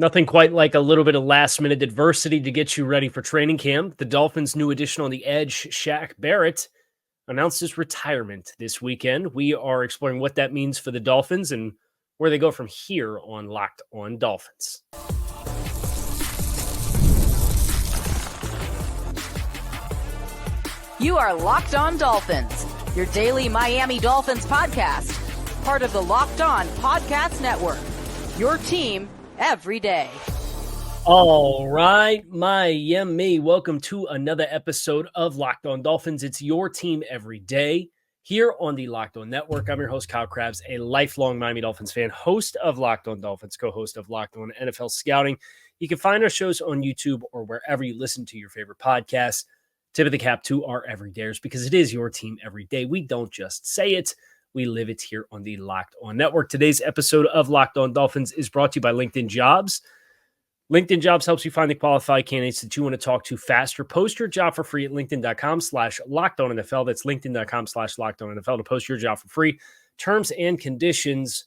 Nothing quite like a little bit of last-minute adversity to get you ready for training camp. The Dolphins' new addition on the edge, Shaq Barrett, announced his retirement this weekend. We are exploring what that means for the Dolphins and where they go from here on Locked On Dolphins. You are Locked On Dolphins, your daily Miami Dolphins podcast, part of the Locked On Podcast Network, your team every day. All right, Miami, welcome to another episode of Locked On Dolphins. It's your team every day here on the Locked On Network. I'm your host, Kyle Krabs, a lifelong Miami Dolphins fan, host of Locked On Dolphins, co-host of Locked On NFL Scouting. You can find our shows on YouTube or wherever you listen to your favorite podcasts. Tip of the cap to our everydayers, because it is your team every day. We don't just say it, we live it here on the Locked On Network. Today's episode of Locked On Dolphins is brought to you by LinkedIn Jobs. LinkedIn Jobs helps you find the qualified candidates that you want to talk to faster. Post your job for free at linkedin.com/LockedOnNFL. That's linkedin.com/LockedOnNFL to post your job for free. Terms and conditions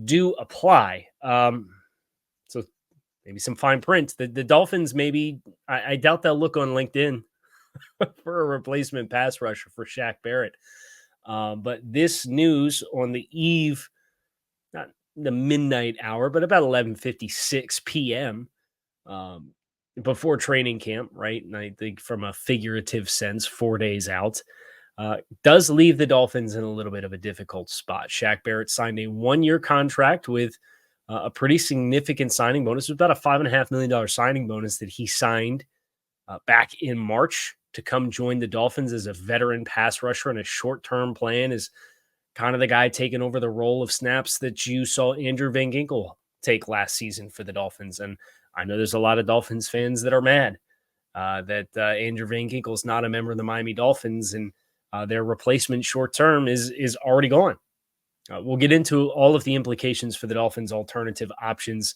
do apply. So maybe some fine print. The Dolphins, maybe, I doubt they'll look on LinkedIn for a replacement pass rusher for Shaq Barrett. But this news on the eve, not the midnight hour, but about 11:56 p.m., before training camp, right? And I think from a figurative sense, 4 days out, does leave the Dolphins in a little bit of a difficult spot. Shaq Barrett signed a one-year contract with a pretty significant signing bonus. It was about a $5.5 million signing bonus that he signed back in March to come join the Dolphins as a veteran pass rusher, and a short-term plan is kind of the guy taking over the role of snaps that you saw Andrew Van Ginkel take last season for the Dolphins. And I know there's a lot of Dolphins fans that are mad that Andrew Van Ginkel is not a member of the Miami Dolphins, and their replacement short-term is already gone. We'll get into all of the implications for the Dolphins' alternative options.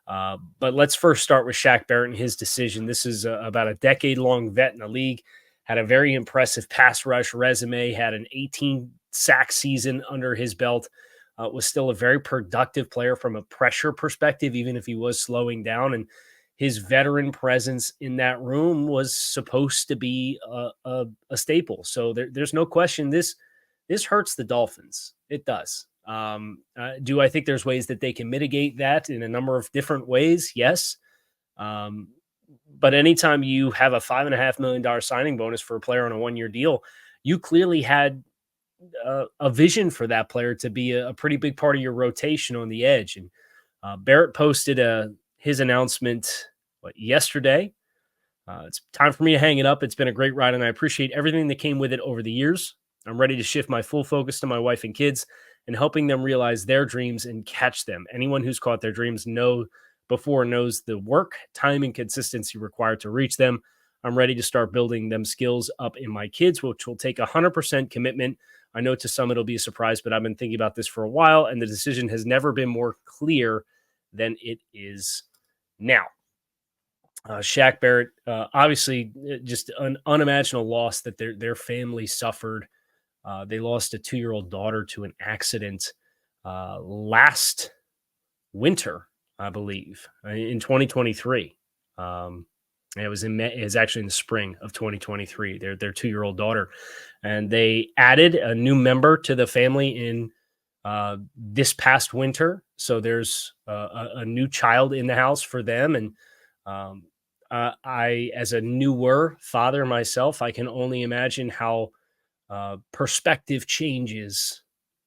But let's first start with Shaq Barrett and his decision. This is about a decade-long vet in the league, had a very impressive pass rush resume, had an 18-sack season under his belt, was still a very productive player from a pressure perspective, even if he was slowing down. And his veteran presence in that room was supposed to be a staple. So there's no question this hurts the Dolphins. It does. Do I think there's ways that they can mitigate that in a number of different ways? Yes. But anytime you have a $5.5 million signing bonus for a player on a one-year deal, you clearly had a vision for that player to be a pretty big part of your rotation on the edge. And Barrett posted his announcement yesterday. It's time for me to hang it up. It's been a great ride, and I appreciate everything that came with it over the years. I'm ready to shift my full focus to my wife and kids and helping them realize their dreams and catch them. Anyone who's caught their dreams knows the work, time, and consistency required to reach them. I'm ready to start building them skills up in my kids, which will take 100% commitment. I know to some it'll be a surprise, but I've been thinking about this for a while, and the decision has never been more clear than it is now. Shaq Barrett, obviously just an unimaginable loss that their family suffered. They lost a 2-year-old daughter to an accident last winter, I believe, in 2023. It was actually in the spring of 2023, their 2-year-old daughter. And they added a new member to the family in this past winter. So there's a new child in the house for them. And I, as a newer father myself, I can only imagine how perspective changes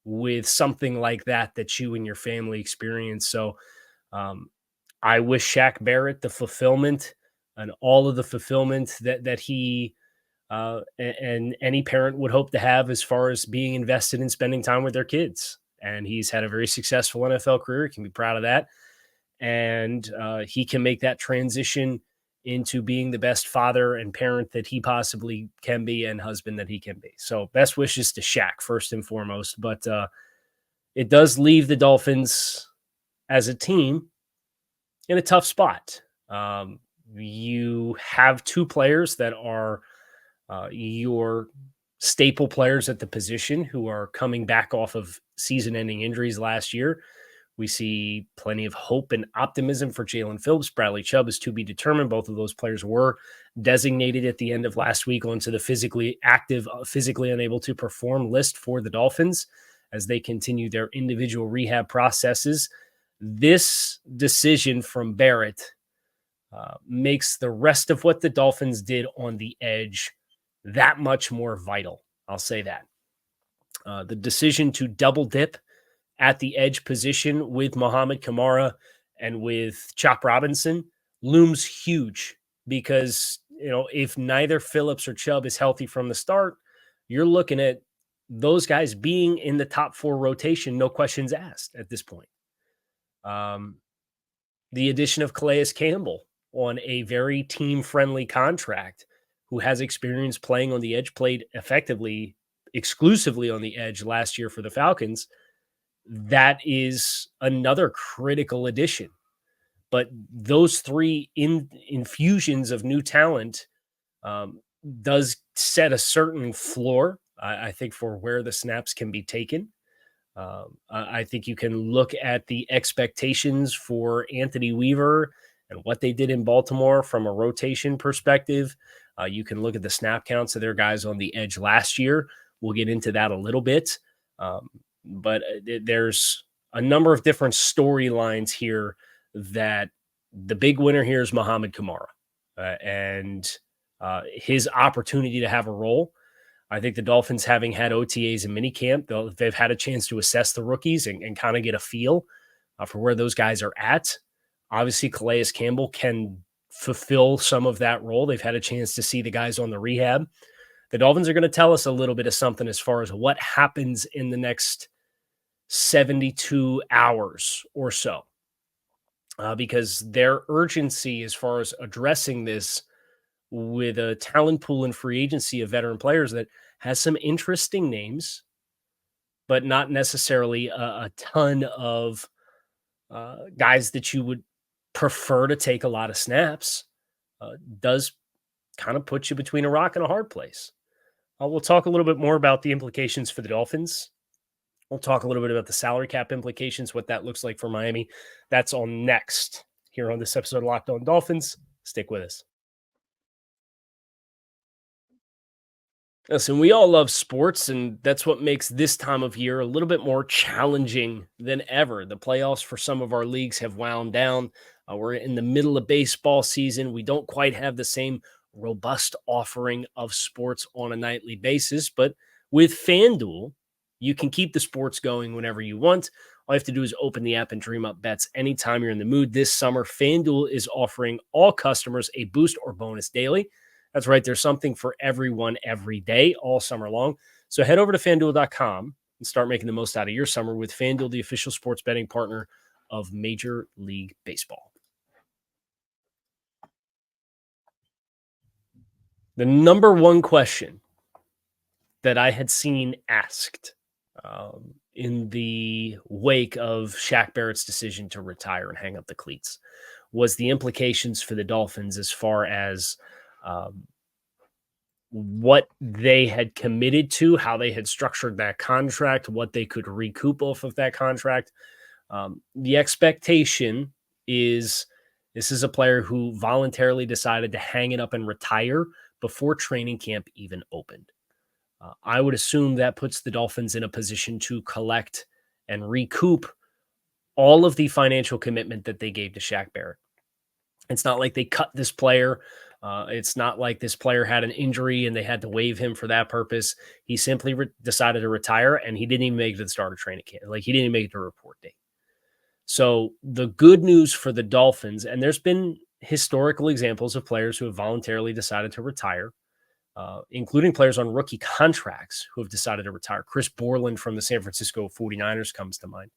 with something like that you and your family experience. So I wish Shaq Barrett the fulfillment and all of the fulfillment that he and any parent would hope to have as far as being invested in spending time with their kids. And he's had a very successful NFL career. He can be proud of that. And he can make that transition into being the best father and parent that he possibly can be and husband that he can be. So best wishes to Shaq first and foremost. But it does leave the Dolphins as a team in a tough spot. You have two players that are your staple players at the position who are coming back off of season-ending injuries last year, We see plenty of hope and optimism for Jalen Phillips. Bradley Chubb is to be determined. Both of those players were designated at the end of last week onto the physically active, physically unable to perform list for the Dolphins as they continue their individual rehab processes. This decision from Barrett makes the rest of what the Dolphins did on the edge that much more vital. I'll say that. The decision to double dip at the edge position with Muhammad Kamara and with Chop Robinson looms huge because, if neither Phillips or Chubb is healthy from the start, you're looking at those guys being in the top 4 rotation, no questions asked at this point. The addition of Calais Campbell on a very team-friendly contract, who has experience playing on the edge, played effectively, exclusively on the edge last year for the Falcons, that is another critical addition. But those 3 infusions of new talent does set a certain floor, I think, for where the snaps can be taken. I think you can look at the expectations for Anthony Weaver and what they did in Baltimore from a rotation perspective. You can look at the snap counts of their guys on the edge last year. We'll get into that a little bit. But there's a number of different storylines here that the big winner here is Muhammad Kamara and his opportunity to have a role. I think the Dolphins, having had OTAs and minicamp, they've had a chance to assess the rookies and kind of get a feel for where those guys are at. Obviously, Calais Campbell can fulfill some of that role. They've had a chance to see the guys on the rehab. The Dolphins are going to tell us a little bit of something as far as what happens in the next 72 hours or so, because their urgency as far as addressing this with a talent pool and free agency of veteran players that has some interesting names, but not necessarily a ton of guys that you would prefer to take a lot of snaps, does kind of put you between a rock and a hard place. We'll talk a little bit more about the implications for the Dolphins. We'll talk a little bit about the salary cap implications, what that looks like for Miami. That's all next here on this episode of Locked On Dolphins. Stick with us. Listen, we all love sports, and that's what makes this time of year a little bit more challenging than ever. The playoffs for some of our leagues have wound down. We're in the middle of baseball season. We don't quite have the same robust offering of sports on a nightly basis, but with FanDuel, you can keep the sports going whenever you want. All you have to do is open the app and dream up bets anytime you're in the mood. This summer, FanDuel is offering all customers a boost or bonus daily. That's right. There's something for everyone every day, all summer long. So head over to FanDuel.com and start making the most out of your summer with FanDuel, the official sports betting partner of Major League Baseball. The number one question that I had seen asked in the wake of Shaq Barrett's decision to retire and hang up the cleats was the implications for the Dolphins as far as what they had committed to, how they had structured that contract, what they could recoup off of that contract. The expectation is this is a player who voluntarily decided to hang it up and retire before training camp even opened. I would assume that puts the Dolphins in a position to collect and recoup all of the financial commitment that they gave to Shaq Barrett. It's not like they cut this player. It's not like this player had an injury and they had to waive him for that purpose. He simply decided to retire, and he didn't even make it to the start of training camp. Like, he didn't even make it to report date. So the good news for the Dolphins, and there's been historical examples of players who have voluntarily decided to retire, including players on rookie contracts who have decided to retire. Chris Borland from the San Francisco 49ers comes to mind.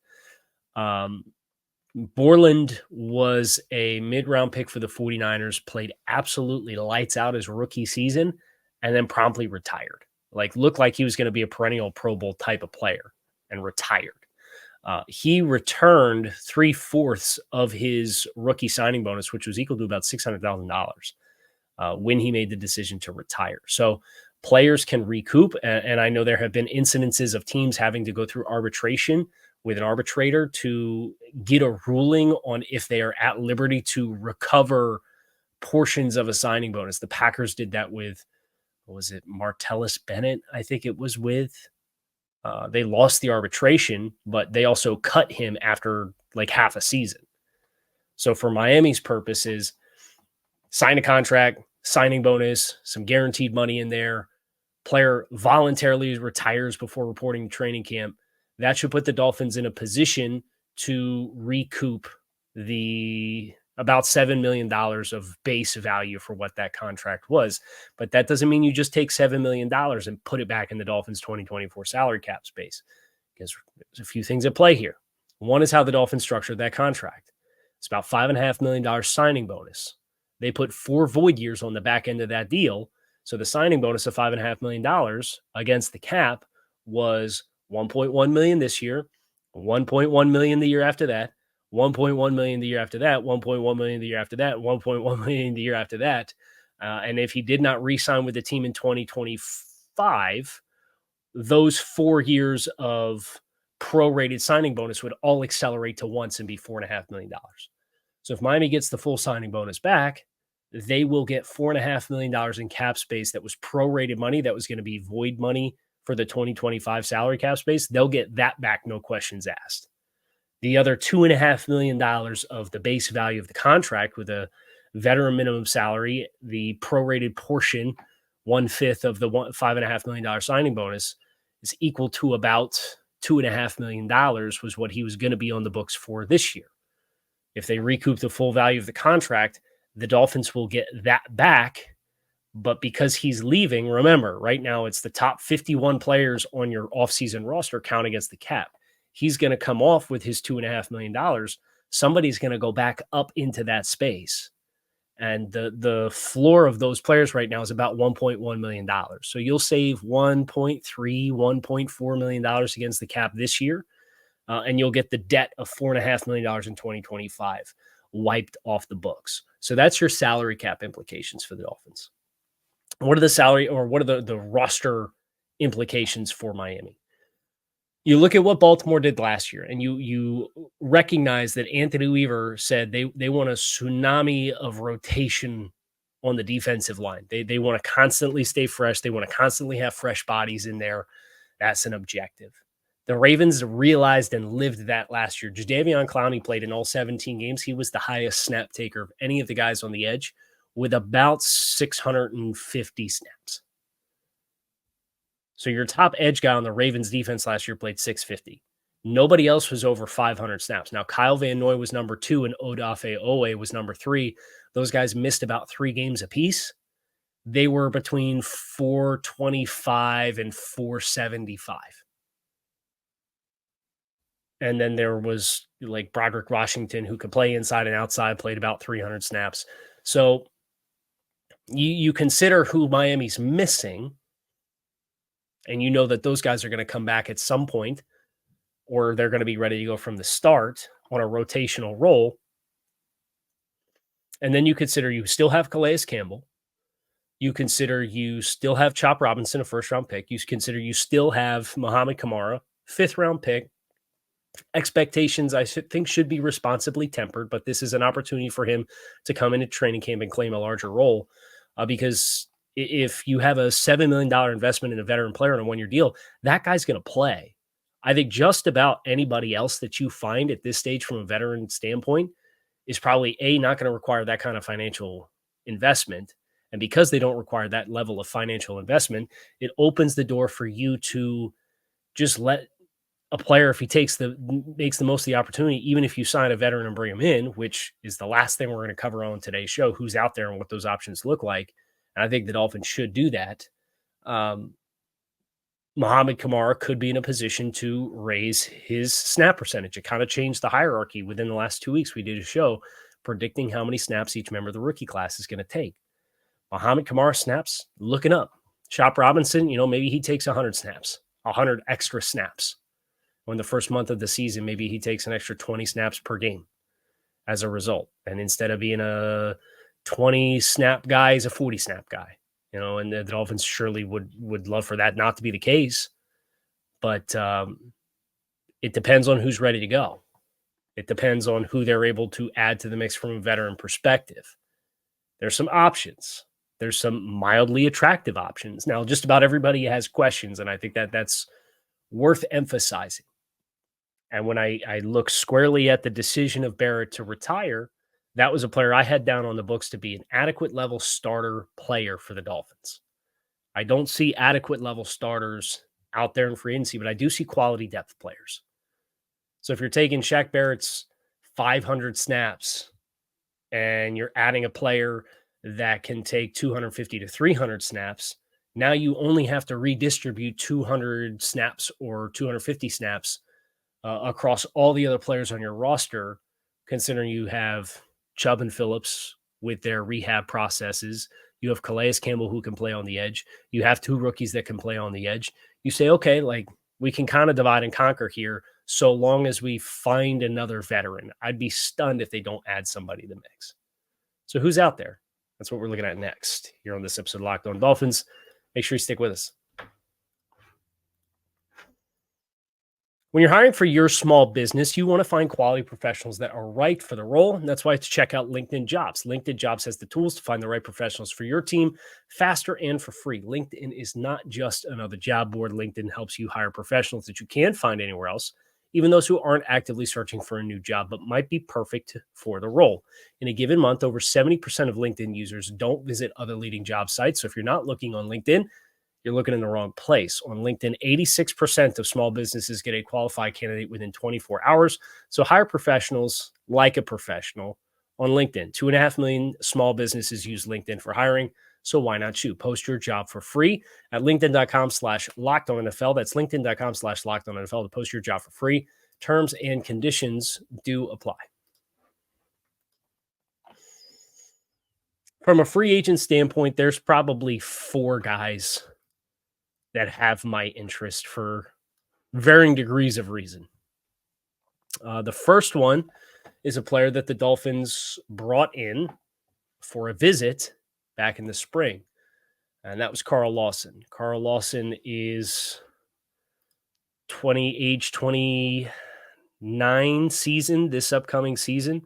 Borland was a mid-round pick for the 49ers, played absolutely lights out his rookie season, and then promptly retired. Looked like he was going to be a perennial Pro Bowl type of player and retired. He returned 3/4 of his rookie signing bonus, which was equal to about $600,000 when he made the decision to retire. So players can recoup, and I know there have been incidences of teams having to go through arbitration with an arbitrator to get a ruling on if they are at liberty to recover portions of a signing bonus. The Packers did that with, what was it, Martellus Bennett, I think it was with. They lost the arbitration, but they also cut him after like half a season. So for Miami's purposes, sign a contract, signing bonus, some guaranteed money in there, player voluntarily retires before reporting to training camp. That should put the Dolphins in a position to recoup the about $7 million of base value for what that contract was. But that doesn't mean you just take $7 million and put it back in the Dolphins' 2024 salary cap space, because there's a few things at play here. One is how the Dolphins structured that contract. It's about $5.5 million signing bonus. They put 4 void years on the back end of that deal. So the signing bonus of $5.5 million against the cap was $1.1 million this year, $1.1 million the year after that, $1.1 million the year after that, $1.1 million the year after that, $1.1 million the year after that. And if he did not re-sign with the team in 2025, those 4 years of prorated signing bonus would all accelerate to once and be $4.5 million. So if Miami gets the full signing bonus back, they will get $4.5 million in cap space that was prorated money that was going to be void money for the 2025 salary cap space. They'll get that back, no questions asked. The other $2.5 million of the base value of the contract with a veteran minimum salary, the prorated portion, 1/5 of the $5.5 million signing bonus, is equal to about $2.5 million was what he was going to be on the books for this year. If they recoup the full value of the contract, the Dolphins will get that back. But because he's leaving, remember, right now it's the top 51 players on your offseason roster count against the cap. He's going to come off with his $2.5 million. Somebody's going to go back up into that space. And the floor of those players right now is about $1.1 million. So you'll save $1.3, $1.4 million against the cap this year. And you'll get the debt of $4.5 million in 2025 wiped off the books. So that's your salary cap implications for the Dolphins. What are the salary, or what are the roster implications for Miami? You look at what Baltimore did last year, and you recognize that Anthony Weaver said they want a tsunami of rotation on the defensive line. They want to constantly stay fresh. They want to constantly have fresh bodies in there. That's an objective. The Ravens realized and lived that last year. Jadeveon Clowney played in all 17 games. He was the highest snap taker of any of the guys on the edge, with about 650 snaps. So your top edge guy on the Ravens defense last year played 650. Nobody else was over 500 snaps. Now, Kyle Van Noy was number 2 and Odafe Owe was number 3. Those guys missed about 3 games apiece. They were between 425 and 475. And then there was like Broderick Washington, who could play inside and outside, played about 300 snaps. So you consider who Miami's missing, and you know that those guys are going to come back at some point, or they're going to be ready to go from the start on a rotational role. And then you consider you still have Calais Campbell. You consider you still have Chop Robinson, a first-round pick. You consider you still have Muhammad Kamara, 5th-round pick. Expectations, I think, should be responsibly tempered, but this is an opportunity for him to come into training camp and claim a larger role, because if you have a $7 million investment in a veteran player on a 1-year deal, that guy's going to play. I think just about anybody else that you find at this stage from a veteran standpoint is probably, A, not going to require that kind of financial investment. And because they don't require that level of financial investment, it opens the door for you to just let a player, if he makes the most of the opportunity, even if you sign a veteran and bring him in, which is the last thing we're going to cover on today's show, who's out there and what those options look like. And I think the Dolphins should do that. Muhammad Kamara could be in a position to raise his snap percentage. It kind of changed the hierarchy within the last 2 weeks. We did a show predicting how many snaps each member of the rookie class is going to take. Muhammad Kamara snaps, looking up. Chop Robinson, maybe he takes 100 snaps, 100 extra snaps. In the first month of the season, maybe he takes an extra 20 snaps per game as a result. And instead of being a 20 snap guy, he's a 40 snap guy, and the Dolphins surely would love for that not to be the case. But It depends on who's ready to go. It depends on who they're able to add to the mix from a veteran perspective. There's some options. There's some mildly attractive options. Now, just about everybody has questions, and I think that's worth emphasizing. And when I look squarely at the decision of Barrett to retire, that was a player I had down on the books to be an adequate level starter player for the Dolphins. I don't see adequate level starters out there in free agency, but I do see quality depth players. So if you're taking Shaq Barrett's 500 snaps and you're adding a player that can take 250 to 300 snaps, now you only have to redistribute 200 snaps or 250 snaps across all the other players on your roster, considering you have Chubb and Phillips with their rehab processes. You have Calais Campbell who can play on the edge. You have 2 rookies that can play on the edge. You say, okay, like we can kind of divide and conquer here so long as we find another veteran. I'd be stunned if they don't add somebody to the mix. So who's out there? That's what we're looking at next here on this episode of Locked On Dolphins. Make sure you stick with us. When you're hiring for your small business, you want to find quality professionals that are right for the role. And that's why to check out LinkedIn Jobs. LinkedIn Jobs has the tools to find the right professionals for your team faster and for free. LinkedIn is not just another job board. LinkedIn helps you hire professionals that you can't find anywhere else, even those who aren't actively searching for a new job, but might be perfect for the role. In a given month, over 70% of LinkedIn users don't visit other leading job sites. So if you're not looking on LinkedIn, you're looking in the wrong place. On LinkedIn, 86% of small businesses get a qualified candidate within 24 hours. So hire professionals like a professional on LinkedIn. 2.5 million small businesses use LinkedIn for hiring. So why not you? Post your job for free at linkedin.com/LockedOnNFL. That's linkedin.com/LockedOnNFL to post your job for free. Terms and conditions do apply. From a free agent standpoint, there's probably 4 guys that have my interest for varying degrees of reason. The first one is a player that the Dolphins brought in for a visit back in the spring, and that was Carl Lawson. Carl Lawson is age 29 season, this upcoming season,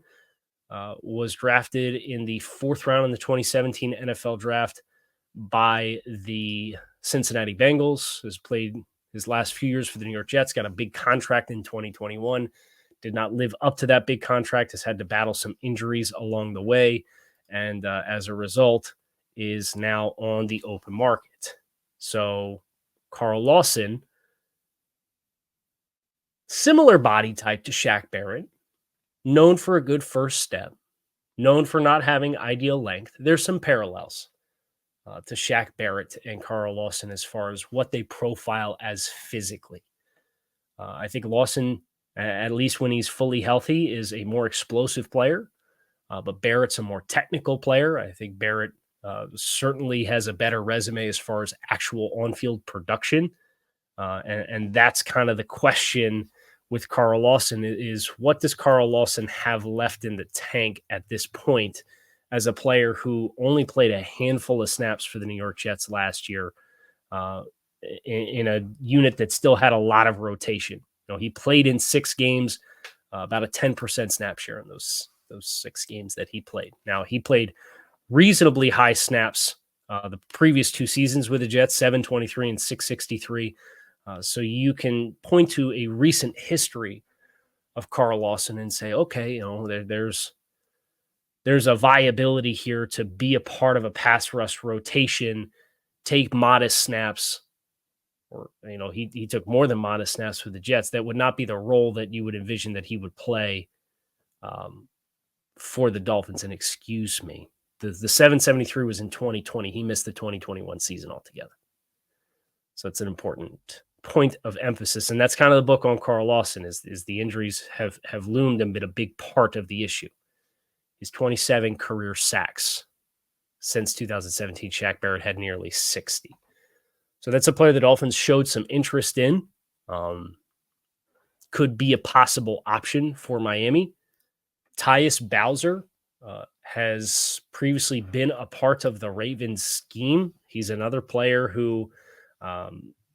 was drafted in the 4th round in the 2017 NFL draft by the Cincinnati Bengals, has played his last few years for the New York Jets, got a big contract in 2021, did not live up to that big contract, has had to battle some injuries along the way, and as a result is now on the open market. So Carl Lawson, similar body type to Shaq Barrett, known for a good first step, known for not having ideal length. There's some parallels to Shaq Barrett and Carl Lawson as far as what they profile as physically. I think Lawson, at least when he's fully healthy, is a more explosive player, but Barrett's a more technical player. I think Barrett certainly has a better resume as far as actual on-field production, and that's kind of the question with Carl Lawson is what does Carl Lawson have left in the tank at this point as a player who only played a handful of snaps for the New York Jets last year in a unit that still had a lot of rotation. You know, he played in 6 games, about a 10% snap share in those 6 games that he played. Now, he played reasonably high snaps the previous 2 seasons with the Jets, 723 and 663. So you can point to a recent history of Carl Lawson and say, okay, you know, there's a viability here to be a part of a pass rush rotation, take modest snaps, or, you know, he took more than modest snaps for the Jets. That would not be the role that you would envision that he would play for the Dolphins. And excuse me, the 773 was in 2020. He missed the 2021 season altogether. So it's an important point of emphasis. And that's kind of the book on Carl Lawson is the injuries have loomed and been a big part of the issue. He's 27 career sacks since 2017. Shaq Barrett had nearly 60. So that's a player the Dolphins showed some interest in. Could be a possible option for Miami. Tyus Bowser has previously been a part of the Ravens scheme. He's another player who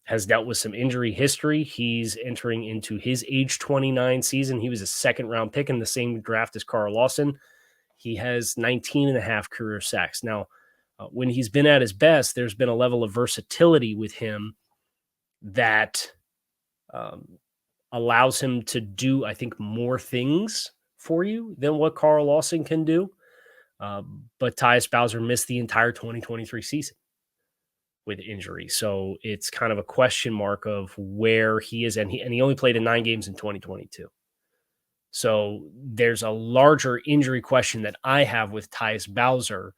has dealt with some injury history. He's entering into his age 29 season. He was a second-round pick in the same draft as Carl Lawson. He has 19 and a half career sacks. Now, when he's been at his best, there's been a level of versatility with him that allows him to do, I think, more things for you than what Carl Lawson can do. But Tyus Bowser missed the entire 2023 season with injury. So it's kind of a question mark of where he is. And he only played in 9 games in 2022. So there's a larger injury question that I have with Tyus Bowser,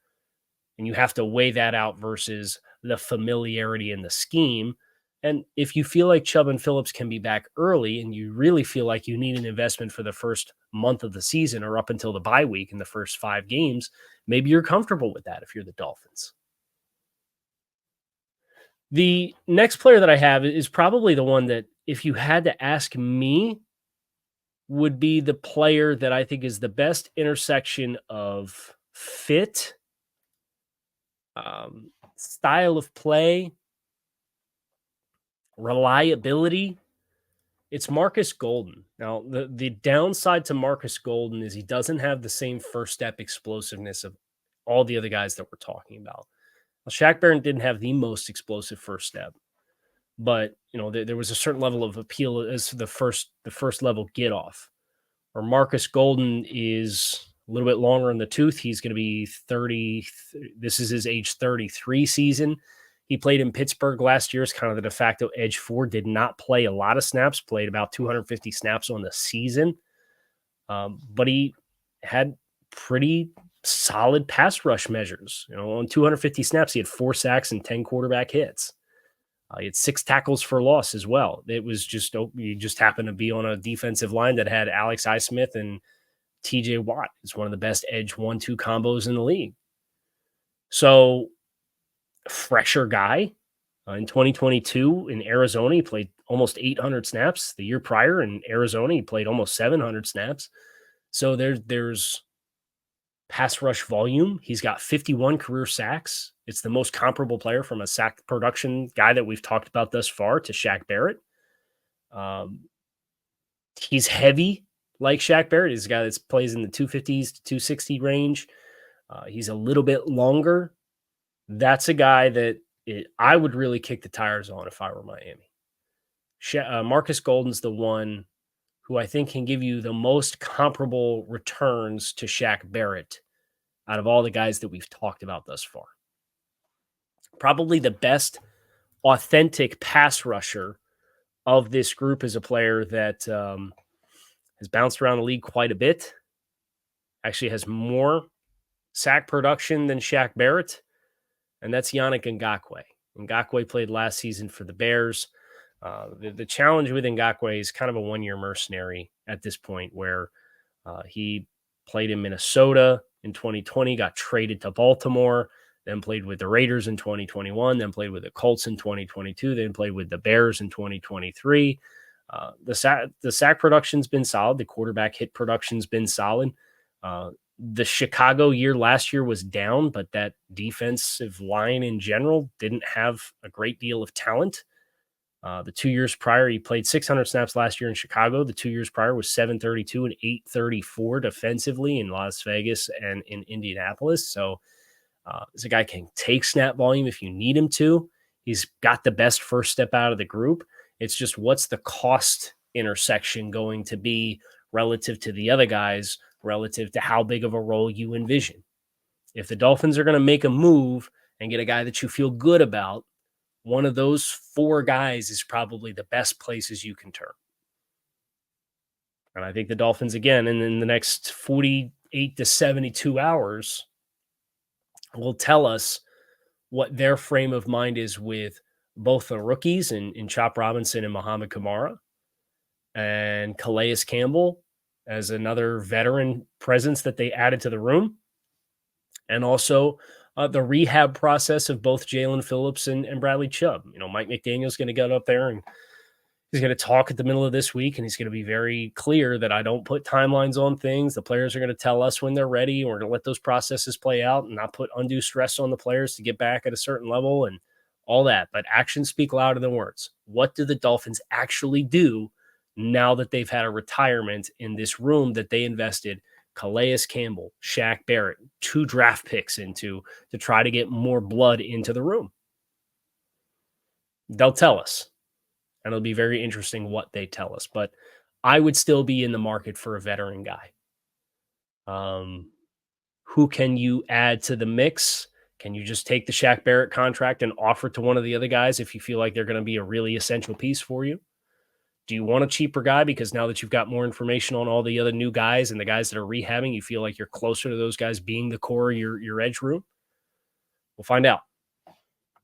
and you have to weigh that out versus the familiarity in the scheme. And if you feel like Chubb and Phillips can be back early and you really feel like you need an investment for the first month of the season or up until the bye week in the first 5 games, maybe you're comfortable with that if you're the Dolphins. The next player that I have is probably the one that, if you had to ask me, would be the player that I think is the best intersection of fit, style of play, reliability. It's Marcus Golden. Now, the downside to Marcus Golden is he doesn't have the same first step explosiveness of all the other guys that we're talking about. Well, Shaq Barrett didn't have the most explosive first step, but there was a certain level of appeal as to the first level get off. Or Marcus Golden is a little bit longer in the tooth. He's going to be 30. This is his age 33 season. He played in Pittsburgh last year as kind of the de facto edge 4, did not play a lot of snaps, played about 250 snaps on the season. But he had pretty solid pass rush measures. On 250 snaps, he had 4 sacks and 10 quarterback hits. He had 6 tackles for loss as well. It was you just happened to be on a defensive line that had Alex Highsmith and TJ Watt. It's one of the best edge 1-2 combos in the league. So, fresher guy. In 2022 in Arizona, he played almost 800 snaps. The year prior in Arizona, he played almost 700 snaps. So there's pass rush volume. He's got 51 career sacks. It's the most comparable player from a sack production guy that we've talked about thus far to Shaq Barrett. He's heavy like Shaq Barrett. He's a guy that plays in the 250s to 260 range. He's a little bit longer. That's a guy that I would really kick the tires on if I were Miami. Marcus Golden's the one who I think can give you the most comparable returns to Shaq Barrett out of all the guys that we've talked about thus far. Probably the best authentic pass rusher of this group is a player that has bounced around the league quite a bit, actually has more sack production than Shaq Barrett, and that's Yannick Ngakoue. Ngakoue played last season for the Bears. The challenge with Ngakoue is kind of a one-year mercenary at this point, where he played in Minnesota in 2020, got traded to Baltimore, then played with the Raiders in 2021, then played with the Colts in 2022, then played with the Bears in 2023. The sack production's been solid. The quarterback hit production's been solid. The Chicago year last year was down, but that defensive line in general didn't have a great deal of talent. The 2 years prior, he played 600 snaps last year in Chicago. The 2 years prior was 732 and 834 defensively in Las Vegas and in Indianapolis. So this guy can take snap volume if you need him to. He's got the best first step out of the group. It's just, what's the cost intersection going to be relative to the other guys, relative to how big of a role you envision? If the Dolphins are going to make a move and get a guy that you feel good about, one of those 4 guys is probably the best places you can turn. And I think the Dolphins, again, in the next 48 to 72 hours, will tell us what their frame of mind is with both the rookies in Chop Robinson and Muhammad Kamara, and Calais Campbell as another veteran presence that they added to the room, and also the rehab process of both Jalen Phillips and Bradley Chubb. Mike McDaniel's going to get up there and he's going to talk at the middle of this week, and he's going to be very clear that I don't put timelines on things. The players are going to tell us when they're ready. We're going to let those processes play out and not put undue stress on the players to get back at a certain level. And all that, but actions speak louder than words. What do the Dolphins actually do now that they've had a retirement in this room that they invested Calais Campbell, Shaq Barrett, 2 draft picks into to try to get more blood into the room? They'll tell us, and it'll be very interesting what they tell us. But I would still be in the market for a veteran guy. Who can you add to the mix? Can you just take the Shaq Barrett contract and offer it to one of the other guys if you feel like they're going to be a really essential piece for you? Do you want a cheaper guy because now that you've got more information on all the other new guys and the guys that are rehabbing, you feel like you're closer to those guys being the core of your edge room? We'll find out.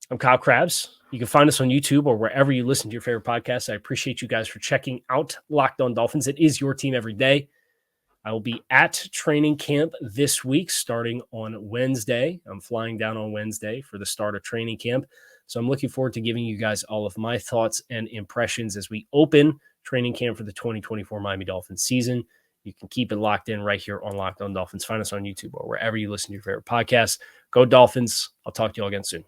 I'm Kyle Krabs. You can find us on YouTube or wherever you listen to your favorite podcasts. I appreciate you guys for checking out Locked On Dolphins. It is your team every day. I will be at training camp this week starting on Wednesday. I'm flying down on Wednesday for the start of training camp. So I'm looking forward to giving you guys all of my thoughts and impressions as we open training camp for the 2024 Miami Dolphins season. You can keep it locked in right here on Locked On Dolphins. Find us on YouTube or wherever you listen to your favorite podcasts. Go Dolphins. I'll talk to you all again soon.